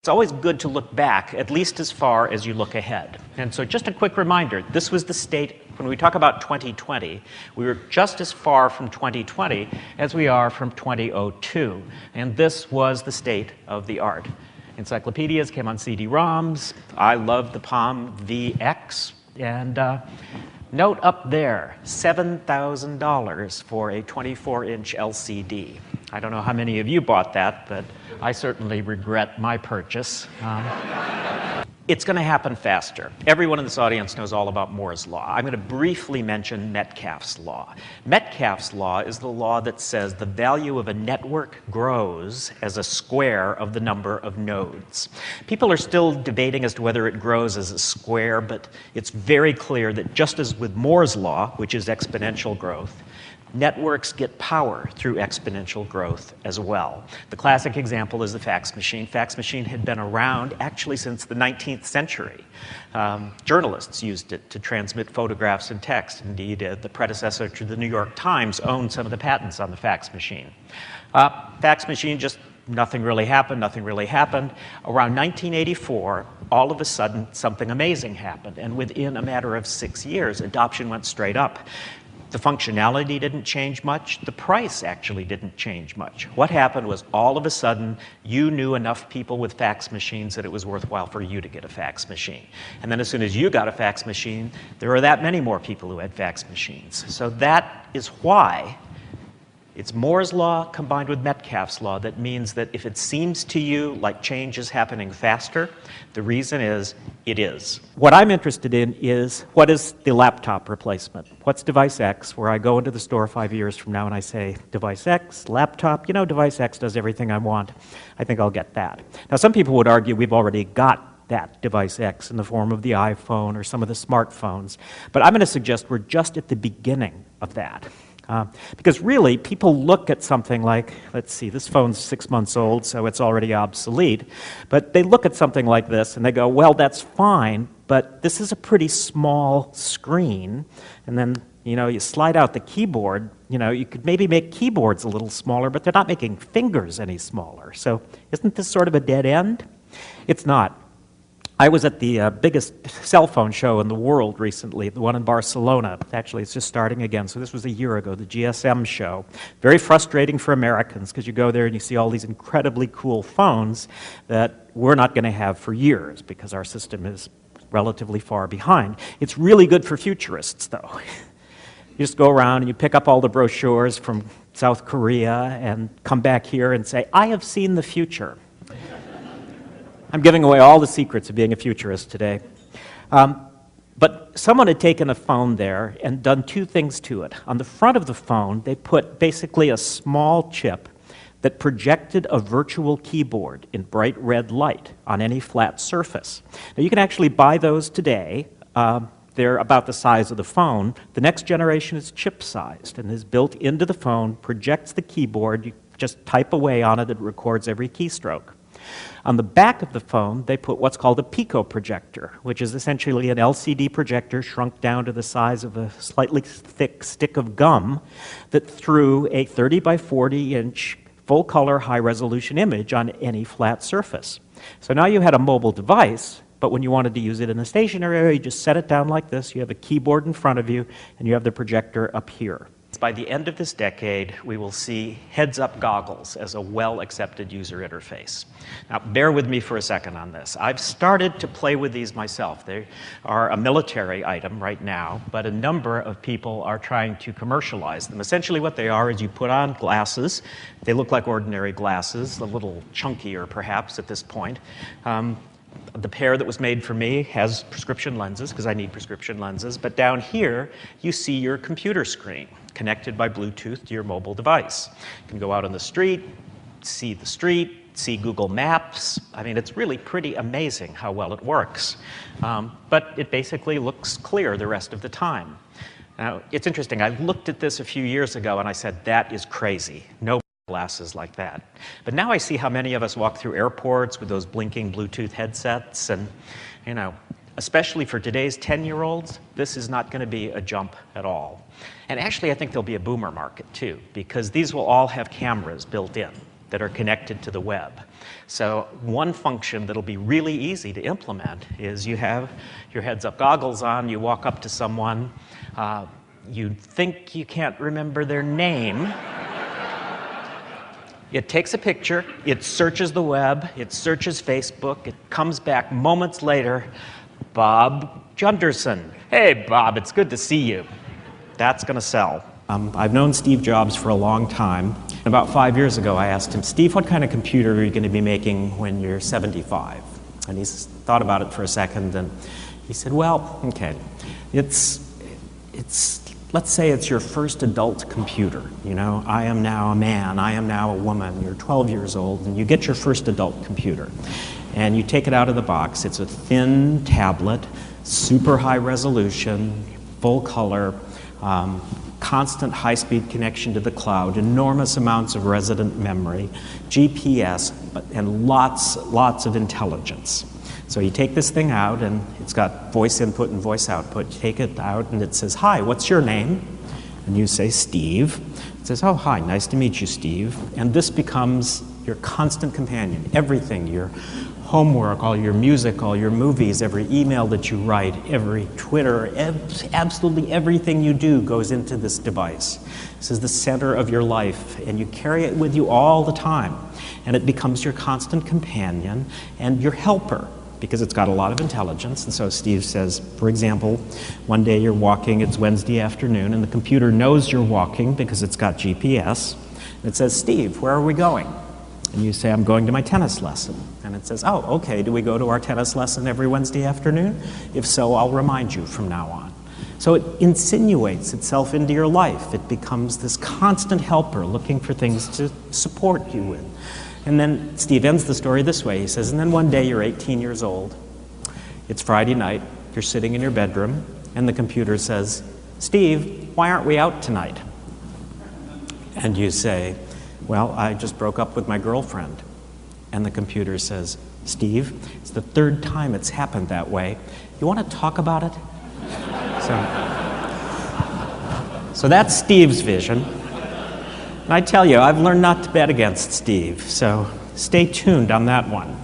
It's always good to look back, at least as far as you look ahead. And so just a quick reminder, this was the state, when we talk about 2020, we were just as far from 2020 as we are from 2002. And this was the state of the art. Encyclopedias came on CD-ROMs. I loved the Palm VX. And note up there, $7,000 for a 24-inch LCD. I don't know how many of you bought that, but I certainly regret my purchase. It's going to happen faster. Everyone in this audience knows all about Moore's Law. I'm going to briefly mention Metcalfes Law. Metcalfes Law is the law that says the value of a network grows as a square of the number of nodes. People are still debating as to whether it grows as a square, but it's very clear that just as with Moore's Law, which is exponential growth, networks get power through exponential growth as well. The classic example is the fax machine. Fax machine had been around actually since the 19th century. Journalists used it to transmit photographs and text. Indeed, the predecessor to the New York Times owned some of the patents on the fax machine. Fax machine, just nothing really happened, nothing really happened. Around 1984, all of a sudden, something amazing happened. And within a matter of 6 years, adoption went straight up. The functionality didn't change much. The price actually didn't change much. What happened was all of a sudden, you knew enough people with fax machines that it was worthwhile for you to get a fax machine. And then as soon as you got a fax machine, there were that many more people who had fax machines. So that is why it's Moore's Law combined with Metcalfes Law that means that if it seems to you like change is happening faster, the reason is it is. What I'm interested in is what is the laptop replacement? What's device X, where I go into the store 5 years from now and I say, device X, laptop, you know, device X does everything I want. I think I'll get that. Now, some people would argue we've already got that device X in the form of the iPhone or some of the smartphones. But I'm going to suggest we're just at the beginning of that. Because really, people look at something like, let's see, this phone's 6 months old, so it's already obsolete. But they look at something like this and they go, well, that's fine, but this is a pretty small screen. And then, you know, you slide out the keyboard, you know, you could maybe make keyboards a little smaller, but they're not making fingers any smaller. So isn't this sort of a dead end? It's not. I was at the biggest cell phone show in the world recently, the one in Barcelona. Actually, it's just starting again, so this was a year ago, the GSM show. Very frustrating for Americans, because you go there and you see all these incredibly cool phones that we're not going to have for years, because our system is relatively far behind. It's really good for futurists, though. You just go around and you pick up all the brochures from South Korea and come back here and say, I have seen the future. I'm giving away all the secrets of being a futurist today. But someone had taken a phone there and done two things to it. On the front of the phone, they put basically a small chip that projected a virtual keyboard in bright red light on any flat surface. Now, you can actually buy those today. They're about the size of the phone. The next generation is chip-sized and is built into the phone, projects the keyboard. You just type away on it. It records every keystroke. On the back of the phone, they put what's called a pico projector, which is essentially an LCD projector shrunk down to the size of a slightly thick stick of gum that threw a 30 by 40-inch full-color, high-resolution image on any flat surface. So now you had a mobile device, but when you wanted to use it in a stationary area, you just set it down like this. You have a keyboard in front of you, and you have the projector up here. By the end of this decade, we will see heads-up goggles as a well-accepted user interface. Now, bear with me for a second on this. I've started to play with these myself. They are a military item right now, but a number of people are trying to commercialize them. Essentially what they are is you put on glasses. They look like ordinary glasses, a little chunkier perhaps at this point. The pair that was made for me has prescription lenses, because I need prescription lenses, but down here you see your computer screen connected by Bluetooth to your mobile device. You can go out on the street, see Google Maps. I mean, it's really pretty amazing how well it works. But it basically looks clear the rest of the time. Now, it's interesting. I looked at this a few years ago and I said, that is crazy. No glasses like that. But now I see how many of us walk through airports with those blinking Bluetooth headsets, and, you know, especially for today's 10-year-olds, this is not going to be a jump at all. And actually, I think there'll be a boomer market, too, because these will all have cameras built in. that are connected to the web. So one function that'll be really easy to implement is you have your heads-up goggles on, you walk up to someone, you think you can't remember their name. It takes a picture, it searches the web, it searches Facebook, it comes back moments later, Bob Junderson. Hey, Bob, it's good to see you. That's going to sell. I've known Steve Jobs for a long time. About 5 years ago, I asked him, Steve, what kind of computer are you going to be making when you're 75? And he thought about it for a second, and he said, well, okay, let's say it's your first adult computer. You know, I am now a man, I am now a woman, you're 12 years old, and you get your first adult computer. And you take it out of the box. It's a thin tablet, super high resolution, full color, constant high-speed connection to the cloud, enormous amounts of resident memory, GPS, and lots of intelligence. So you take this thing out, and it's got voice input and voice output. You take it out, and it says, hi, what's your name? And you say, Steve. It says, oh, hi, nice to meet you, Steve. And this becomes your constant companion. Everything, your homework, all your music, all your movies, every email that you write, every Twitter, absolutely everything you do goes into this device. This is the center of your life, and you carry it with you all the time. And it becomes your constant companion and your helper, because it's got a lot of intelligence. And so Steve says, for example, one day you're walking, it's Wednesday afternoon, and the computer knows you're walking because it's got GPS. And it says, Steve, where are we going? And you say, I'm going to my tennis lesson. And it says, oh, okay, do we go to our tennis lesson every Wednesday afternoon? If so, I'll remind you from now on. So it insinuates itself into your life. It becomes this constant helper looking for things to support you with. And then Steve ends the story this way. He says, and then one day you're 18 years old. It's Friday night. You're sitting in your bedroom, and the computer says, Steve, why aren't we out tonight? And you say, well, I just broke up with my girlfriend. And the computer says, Steve, it's the third time it's happened that way. You want to talk about it? So that's Steve's vision. And I tell you, I've learned not to bet against Steve, so stay tuned on that one.